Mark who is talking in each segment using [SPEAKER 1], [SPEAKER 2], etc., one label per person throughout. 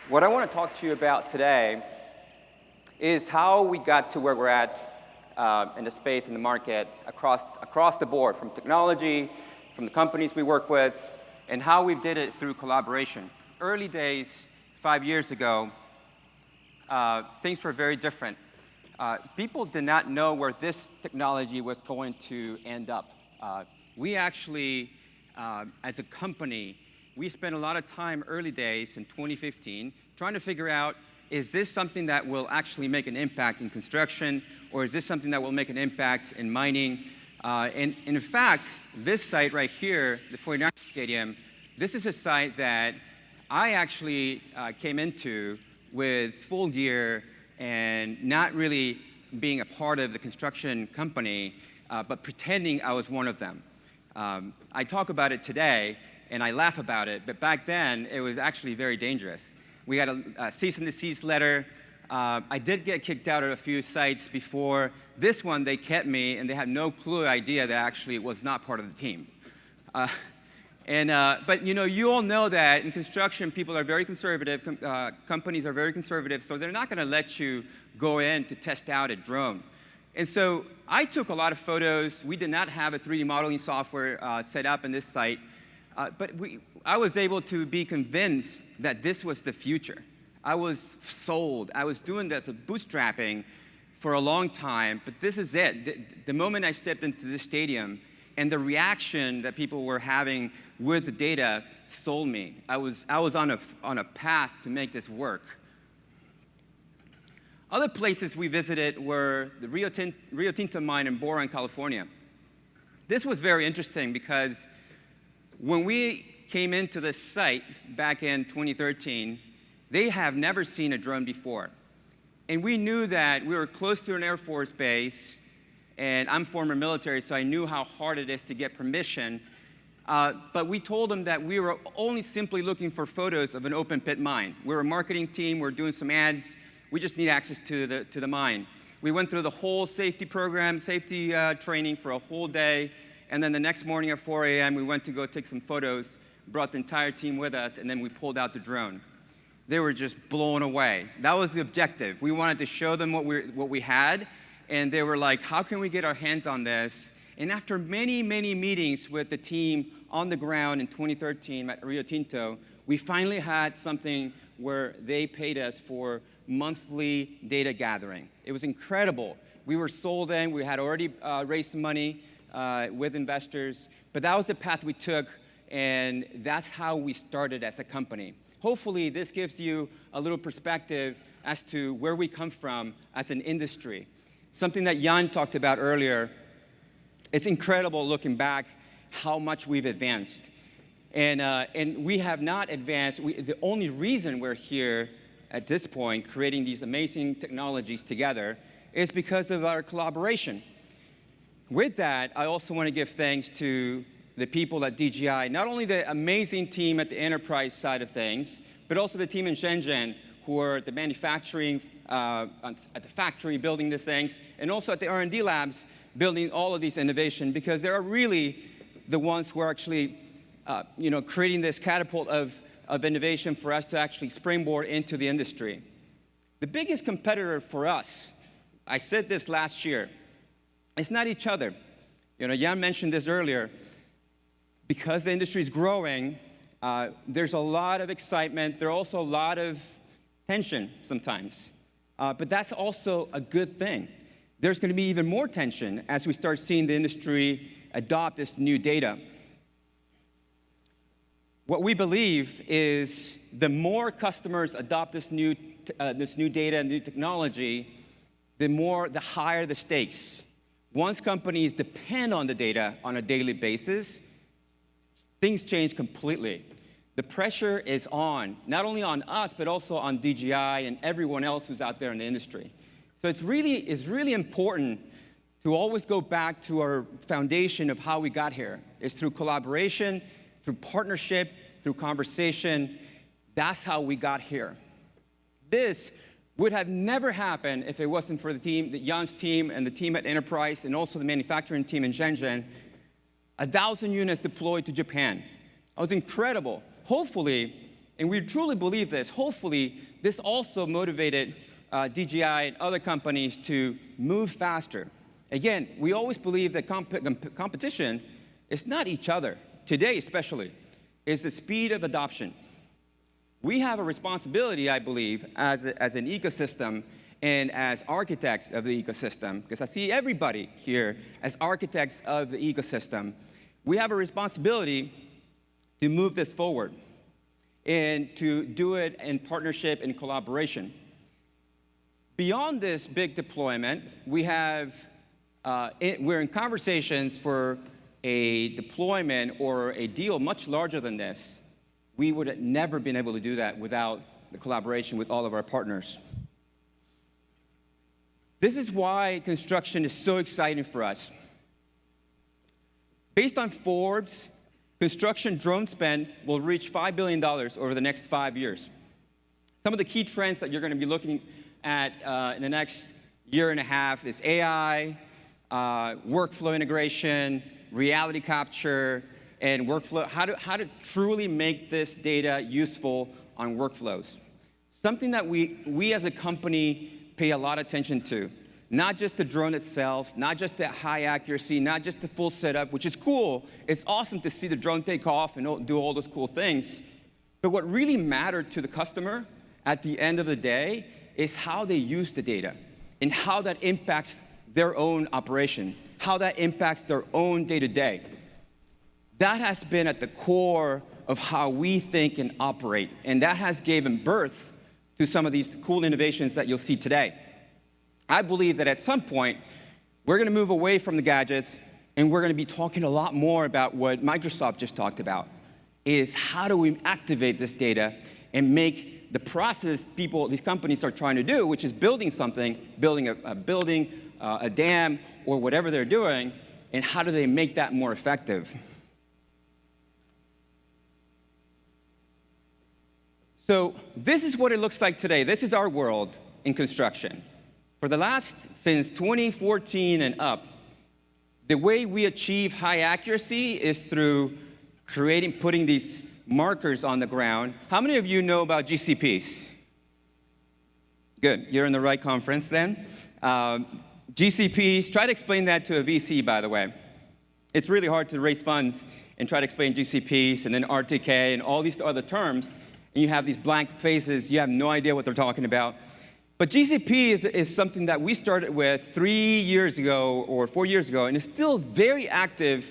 [SPEAKER 1] What I want to talk to you about today is how we got to where we're at in the space, in the market, across the board, from technology, from the companies we work with, and how we did it through collaboration. Early days, 5 years ago, things were very different. People did not know where this technology was going to end up. We actually, as a company, we spent a lot of time early days in 2015 trying to figure out, is this something that will actually make an impact in construction, or is this something that will make an impact in mining? And in fact, this site right here, the 49ers Stadium, this is a site that I actually came into with full gear and not really being a part of the construction company, but pretending I was one of them. I talk about it today, and I laugh about it, but back then, it was actually very dangerous. We had a cease and desist letter. I did get kicked out of a few sites before. This one, they kept me, and they had no idea that actually it was not part of the team. But you all know that in construction, people are very conservative, companies are very conservative, so they're not gonna let you go in to test out a drone. And so I took a lot of photos. We did not have a 3D modeling software set up in this site. But I was able to be convinced that this was the future. I was sold. I was doing this bootstrapping for a long time, but this is it. The moment I stepped into this stadium and the reaction that people were having with the data sold me. I was on a path to make this work. Other places we visited were the Rio Tinto mine in Boron, California. This was very interesting because when we came into this site back in 2013, they have never seen a drone before. And we knew that we were close to an Air Force base, and I'm former military, so I knew how hard it is to get permission. But we told them that we were only simply looking for photos of an open pit mine. We're a marketing team, we're doing some ads, we just need access to the mine. We went through the whole safety program, safety training for a whole day. And then the next morning at 4 a.m., we went to go take some photos, brought the entire team with us, and then we pulled out the drone. They were just blown away. That was the objective. We wanted to show them what we had, and they were like, how can we get our hands on this? And after many, many meetings with the team on the ground in 2013 at Rio Tinto, we finally had something where they paid us for monthly data gathering. It was incredible. We were sold in. We had already raised some money with investors, but that was the path we took, and that's how we started as a company. Hopefully, this gives you a little perspective as to where we come from as an industry. Something that Jan talked about earlier. It's incredible looking back how much we've advanced. And we have not advanced. The only reason we're here at this point, creating these amazing technologies together, is because of our collaboration. With that, I also want to give thanks to the people at DJI, not only the amazing team at the enterprise side of things, but also the team in Shenzhen, who are at the manufacturing, at the factory building these things, and also at the R&D labs building all of these innovations, because they are really the ones who are actually creating this catapult of innovation for us to actually springboard into the industry. The biggest competitor for us, I said this last year, it's not each other. Jan mentioned this earlier. Because the industry is growing, there's a lot of excitement. There's also a lot of tension sometimes. But that's also a good thing. There's going to be even more tension as we start seeing the industry adopt this new data. What we believe is the more customers adopt this new data, new technology, the higher the stakes. Once companies depend on the data on a daily basis, things change completely. The pressure is on, not only on us, but also on DJI and everyone else who's out there in the industry. So it's really important to always go back to our foundation of how we got here. It's through collaboration, through partnership, through conversation. That's how we got here. This would have never happened if it wasn't for Jan's team and the team at Enterprise and also the manufacturing team in Shenzhen. 1,000 units deployed to Japan. It was incredible. Hopefully, And we truly believe this. Hopefully, this also motivated DJI and other companies to move faster. Again, we always believe that competition is not each other. Today, especially, is the speed of adoption. We have a responsibility, I believe, as an ecosystem and as architects of the ecosystem, because I see everybody here as architects of the ecosystem. We have a responsibility to move this forward and to do it in partnership and collaboration. Beyond this big deployment, we're in conversations for a deployment or a deal much larger than this. We would have never been able to do that without the collaboration with all of our partners. This is why construction is so exciting for us. Based on Forbes, construction drone spend will reach $5 billion over the next 5 years. Some of the key trends that you're going to be looking at in the next year and a half is AI, workflow integration, reality capture, and workflow, how to truly make this data useful on workflows. Something that we as a company pay a lot of attention to. Not just the drone itself, not just the high accuracy, not just the full setup, which is cool. It's awesome to see the drone take off and do all those cool things. But what really mattered to the customer at the end of the day is how they use the data and how that impacts their own operation, how that impacts their own day-to-day. That has been at the core of how we think and operate, and that has given birth to some of these cool innovations that you'll see today. I believe that at some point, we're going to move away from the gadgets, and we're going to be talking a lot more about what Microsoft just talked about, is how do we activate this data and make the process these companies are trying to do, which is building something, building a building, a dam, or whatever they're doing, and how do they make that more effective? So this is what it looks like today. This is our world in construction. Since 2014 and up, the way we achieve high accuracy is through putting these markers on the ground. How many of you know about GCPs? Good, you're in the right conference then. GCPs, try to explain that to a VC, by the way. It's really hard to raise funds and try to explain GCPs and then RTK and all these other terms, and you have these blank faces, you have no idea what they're talking about. But GCP is something that we started with 3 years ago or 4 years ago, and it's still very active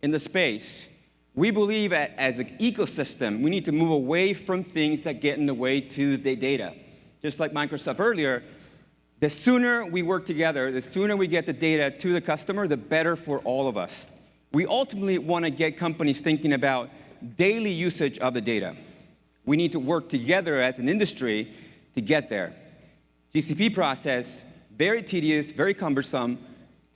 [SPEAKER 1] in the space. We believe as an ecosystem, we need to move away from things that get in the way to the data. Just like Microsoft earlier, the sooner we work together, the sooner we get the data to the customer, the better for all of us. We ultimately want to get companies thinking about daily usage of the data. We need to work together as an industry to get there. GCP process, very tedious, very cumbersome,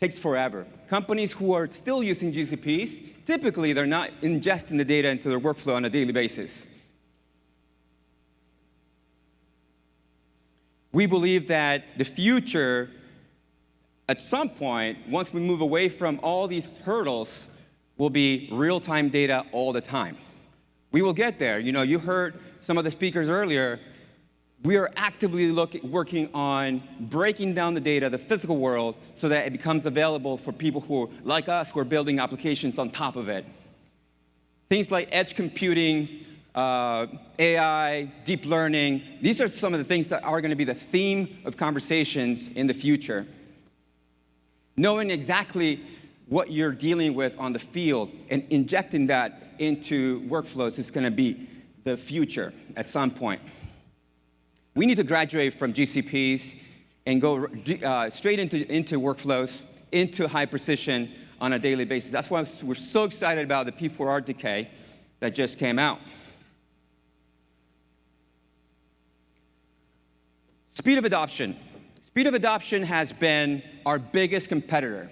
[SPEAKER 1] takes forever. Companies who are still using GCPs, typically they're not ingesting the data into their workflow on a daily basis. We believe that the future, at some point, once we move away from all these hurdles, will be real-time data all the time. We will get there. You heard some of the speakers earlier. We are actively working on breaking down the data, the physical world, so that it becomes available for people who, like us, who are building applications on top of it. Things like edge computing, AI, deep learning, these are some of the things that are going to be the theme of conversations in the future. Knowing exactly what you're dealing with on the field and injecting that into workflows is going to be the future at some point. We need to graduate from GCPs and go straight into workflows, into high precision on a daily basis. That's why we're so excited about the P4 RTK that just came out. Speed of adoption. Speed of adoption has been our biggest competitor.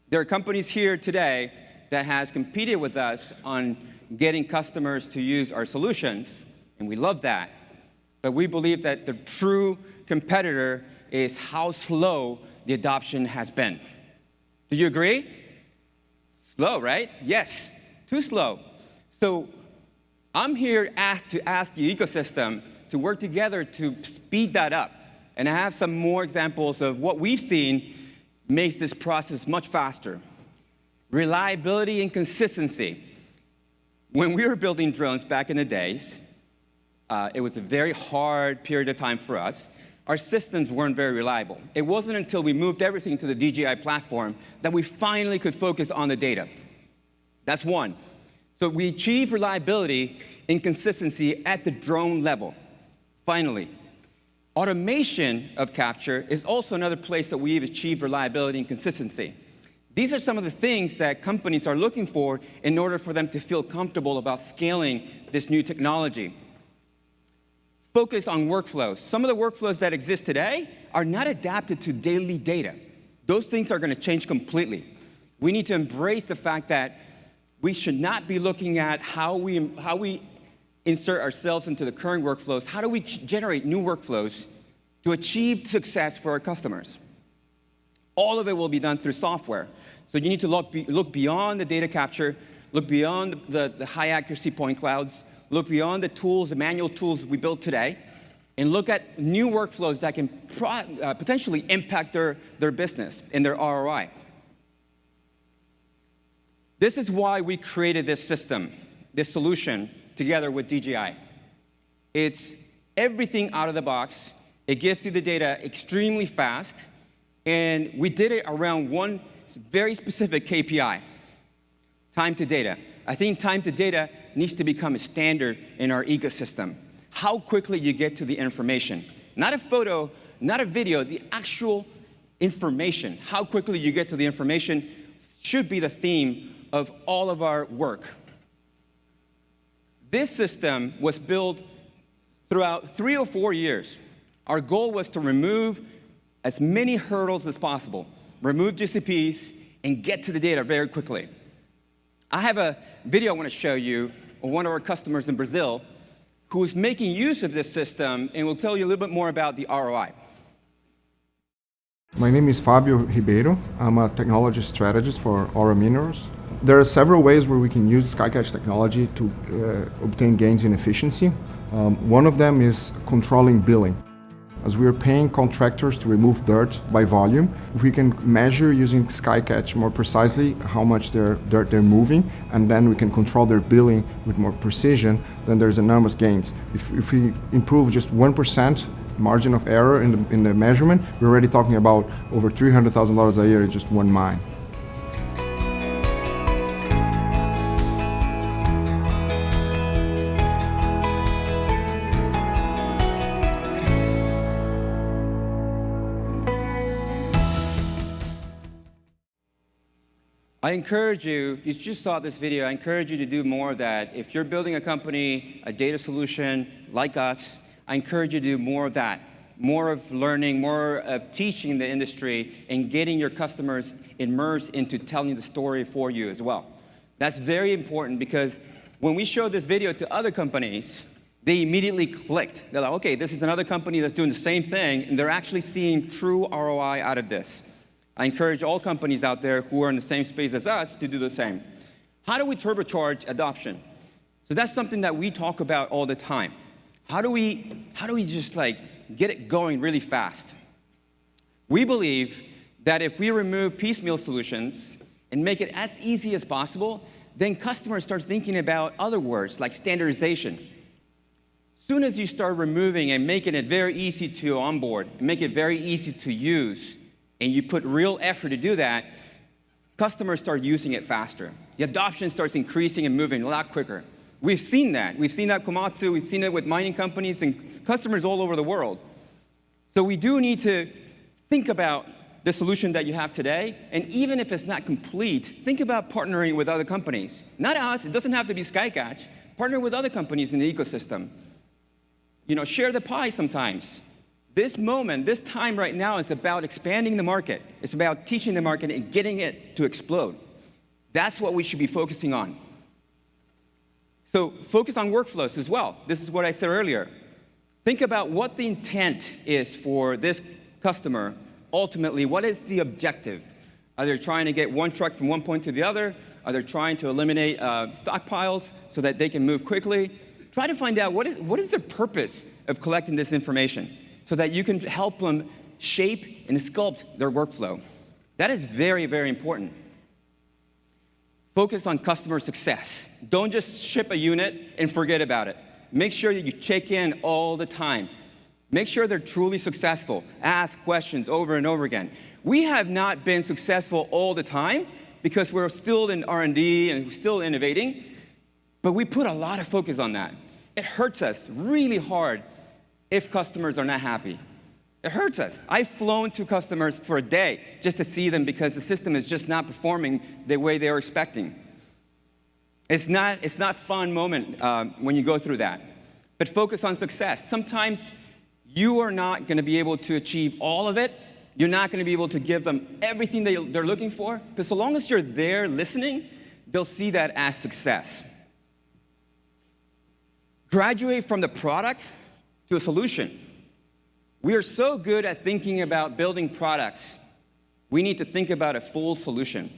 [SPEAKER 1] There are companies here today that has competed with us on getting customers to use our solutions, and we love that. But we believe that the true competitor is how slow the adoption has been. Do you agree? Slow, right? Yes, too slow. So I'm here to ask the ecosystem to work together to speed that up. And I have some more examples of what we've seen makes this process much faster. Reliability and consistency. When we were building drones back in the days, it was a very hard period of time for us. Our systems weren't very reliable. It wasn't until we moved everything to the DJI platform that we finally could focus on the data. That's one. So we achieve reliability and consistency at the drone level, finally. Automation of capture is also another place that we've achieved reliability and consistency. These are some of the things that companies are looking for in order for them to feel comfortable about scaling this new technology. Focus on workflows. Some of the workflows that exist today are not adapted to daily data. Those things are going to change completely. We need to embrace the fact that we should not be looking at how we insert ourselves into the current workflows. How do we generate new workflows to achieve success for our customers? All of it will be done through software. So you need to look beyond the data capture, look beyond the high accuracy point clouds, look beyond the tools, the manual tools we built today, and look at new workflows that can potentially impact their business and their ROI. This is why we created this system, this solution, together with DJI. It's everything out of the box. It gives you the data extremely fast, and we did it around one very specific KPI, time to data. I think time to data needs to become a standard in our ecosystem. How quickly you get to the information. Not a photo, not a video, the actual information. How quickly you get to the information should be the theme of all of our work. This system was built throughout 3 or 4 years. Our goal was to remove as many hurdles as possible, remove GCPs, and get to the data very quickly. I have a video I want to show you of one of our customers in Brazil who is making use of this system, and will tell you a little bit more about the ROI.
[SPEAKER 2] My name is Fabio Ribeiro. I'm a technology strategist for Aura Minerals. There are several ways where we can use Skycatch technology to obtain gains in efficiency. One of them is controlling billing. As we are paying contractors to remove dirt by volume, if we can measure using Skycatch more precisely how much dirt they're moving, and then we can control their billing with more precision, then there's enormous gains. If we improve just 1% margin of error in the measurement, we're already talking about over $300,000 a year in just one mine.
[SPEAKER 1] I encourage you, you just saw this video, I encourage you to do more of that. If you're building a company, a data solution like us, I encourage you to do more of that. More of learning, more of teaching the industry, and getting your customers immersed into telling the story for you as well. That's very important, because when we showed this video to other companies, they immediately clicked. They're like, okay, this is another company that's doing the same thing, and they're actually seeing true ROI out of this. I encourage all companies out there who are in the same space as us to do the same. How do we turbocharge adoption? So that's something that we talk about all the time. How do we just like get it going really fast? We believe that if we remove piecemeal solutions and make it as easy as possible, then customers start thinking about other words like standardization. Soon as you start removing and making it very easy to onboard, and make it very easy to use, and you put real effort to do that, customers start using it faster. The adoption starts increasing and moving a lot quicker. We've seen that. We've seen that with Komatsu, we've seen it with mining companies and customers all over the world. So we do need to think about the solution that you have today, and even if it's not complete, think about partnering with other companies. Not us, it doesn't have to be Skycatch. Partner with other companies in the ecosystem. You know, share the pie sometimes. This moment, this time right now is about expanding the market. It's about teaching the market and getting it to explode. That's what we should be focusing on. So focus on workflows as well. This is what I said earlier. Think about what the intent is for this customer. Ultimately, what is the objective? Are they trying to get one truck from one point to the other? Are they trying to eliminate stockpiles so that they can move quickly? Try to find out what is the purpose of collecting this information so that you can help them shape and sculpt their workflow. That is very, very important. Focus on customer success. Don't just ship a unit and forget about it. Make sure that you check in all the time. Make sure they're truly successful. Ask questions over and over again. We have not been successful all the time because we're still in R&D and still innovating, but we put a lot of focus on that. It hurts us really hard if customers are not happy. It hurts us. I've flown to customers for a day just to see them because the system is just not performing the way they were expecting. It's not a fun moment when you go through that. But focus on success. Sometimes you are not going to be able to achieve all of it. You're not going to be able to give them everything they're looking for. But so long as you're there listening, they'll see that as success. Graduate from the product to a solution. We are so good at thinking about building products. We need to think about a full solution.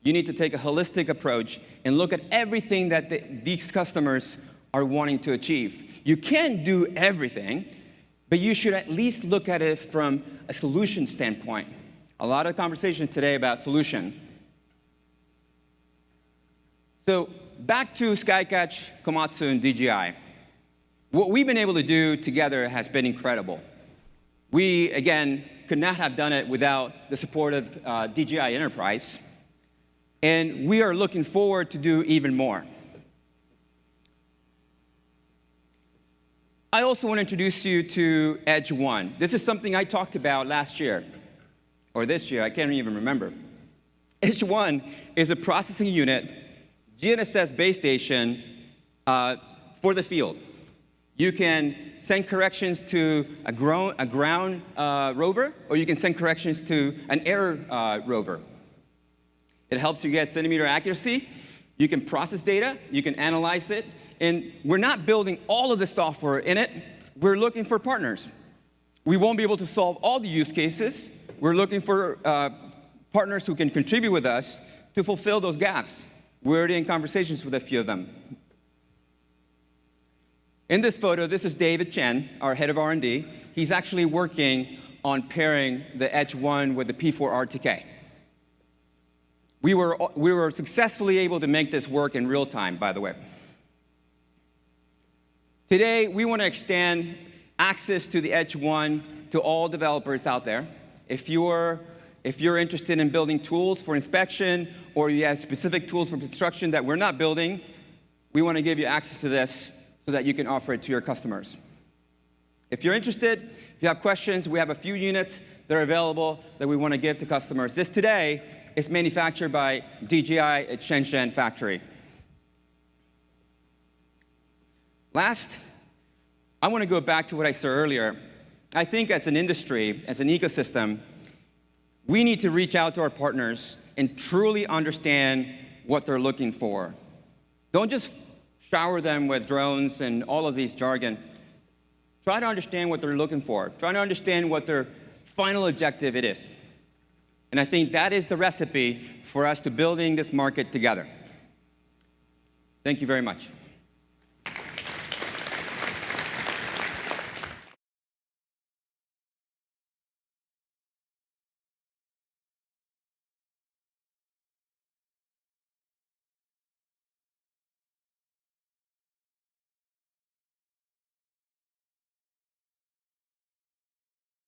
[SPEAKER 1] You need to take a holistic approach and look at everything that these customers are wanting to achieve. You can't do everything, but you should at least look at it from a solution standpoint. A lot of conversations today about solution. So back to Skycatch, Komatsu, and DJI. What we've been able to do together has been incredible. We, again, could not have done it without the support of DJI Enterprise, and we are looking forward to do even more. I also want to introduce you to Edge One. This is something I talked about last year, or this year, I can't even remember. Edge One is a processing unit, GNSS base station for the field. You can send corrections to a ground rover, or you can send corrections to an air rover. It helps you get centimeter accuracy. You can process data. You can analyze it. And we're not building all of the software in it. We're looking for partners. We won't be able to solve all the use cases. We're looking for partners who can contribute with us to fulfill those gaps. We're already in conversations with a few of them. In this photo, this is David Chen, our head of R&D. He's actually working on pairing the Edge One with the P4 RTK. We were successfully able to make this work in real time, by the way. Today, we want to extend access to the Edge One to all developers out there. If you're interested in building tools for inspection, or you have specific tools for construction that we're not building, we want to give you access to this so that you can offer it to your customers. If you're interested, if you have questions, we have a few units that are available that we want to give to customers. This today is manufactured by DJI at Shenzhen factory. Last, I want to go back to what I said earlier. I think as an industry, as an ecosystem, we need to reach out to our partners and truly understand what they're looking for. Don't just shower them with drones and all of these jargon. Try to understand what they're looking for. Try to understand what their final objective it is. And I think that is the recipe for us to building this market together. Thank you very much.